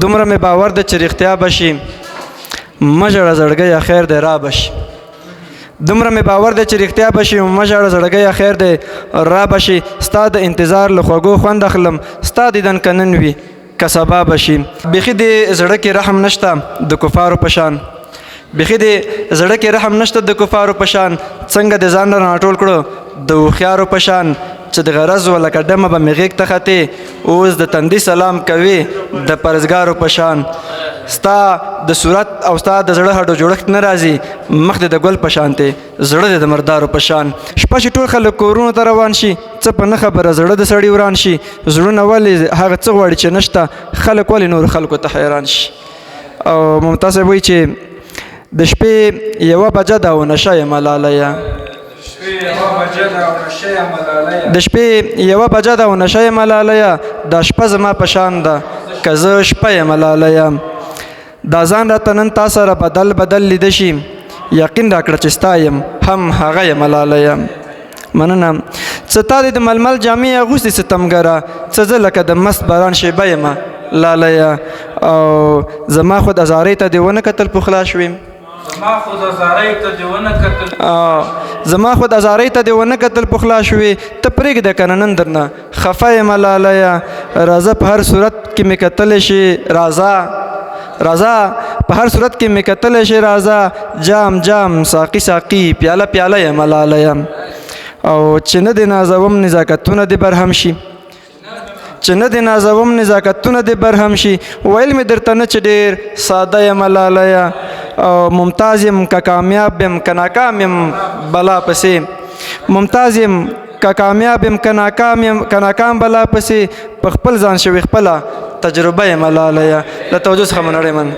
دومره مې باور ده چې رښتیا به شي، مه ژړه زړګیه خیر دی را به شي. دومره مې باور دی چې رښتیا به شي، مه ژړه زړګیه خیر دی را به شي. ستا د انتظار له خوږو خوند اخلم، ستا دیدن که نن وي که سبا به شي. بیخي دې زړه کې رحم نشته د کفارو په شان، بیخي دې زړه کې رحم نشته د کفارو په شان. څنګه دې ځان نه راټول کړو د هوښیارو په شان، چې د غرض و لکه ډمه به مې غېږ ته ختې، اوس د تندي سلام کوي د پرهېزګارو په شان. ستا د صورت او ستا د زړه هډو جوړښت نه راځي، مخ دې د ګل په شان دی، زړه دې د مردارو په شان. شپه چې ټول خلک کورونو ته روان شي، څه په نه خبره زړه د سړي وران شي. زړونه ولې هغه څه غواړي چې نشته، خلک ولې نور خلکو ته حیران شي. او ممتاز صاحب وایي چې د شپې یوه بجه ده او نشه یم لالیه، د شپې یوه بجه ده او نشه یم لالیه، دا شپه زما په شان ده که زه شپه یم لالیه. دا ځان راته نن تا سره بدل بدل لیده شي، یقین راکړه چې ستا یم هم هغه یم لالیه. مننه. څه تا دې د ململ جامې اغوستې ستمګره، څه زه لکه د مست باران شیبه یم لالیه. او زما خود ازارۍ ته دې ونه کتل پخلا شوې، زما خود ازارۍ ته دې ونه کتل پخلا شوې. ته پرېږده که نه نن درنه خفه یم لالیه. راځه په هر صورت کې مې کتلی شي، راځه په هر صورت کې مې کتلی شي، راځه جام جام ساقي ساقي پیاله پیاله یم لالیه. او چې نه دې نازوم نزاکتونه دې برهم شي، چې نه دې نازوم نزاکتونه دې برهم شي. ویل مې درته نه چې ډېر ساده یم لالیه. او ممتاز یم که کامیاب یم که ناکام یم بلا پسې، ممتاز یم که کامیاب یم که ناکام بلا پسې. په خپل ځان شوي خپله تجربه یم لالیه. له توجه څخه مننه.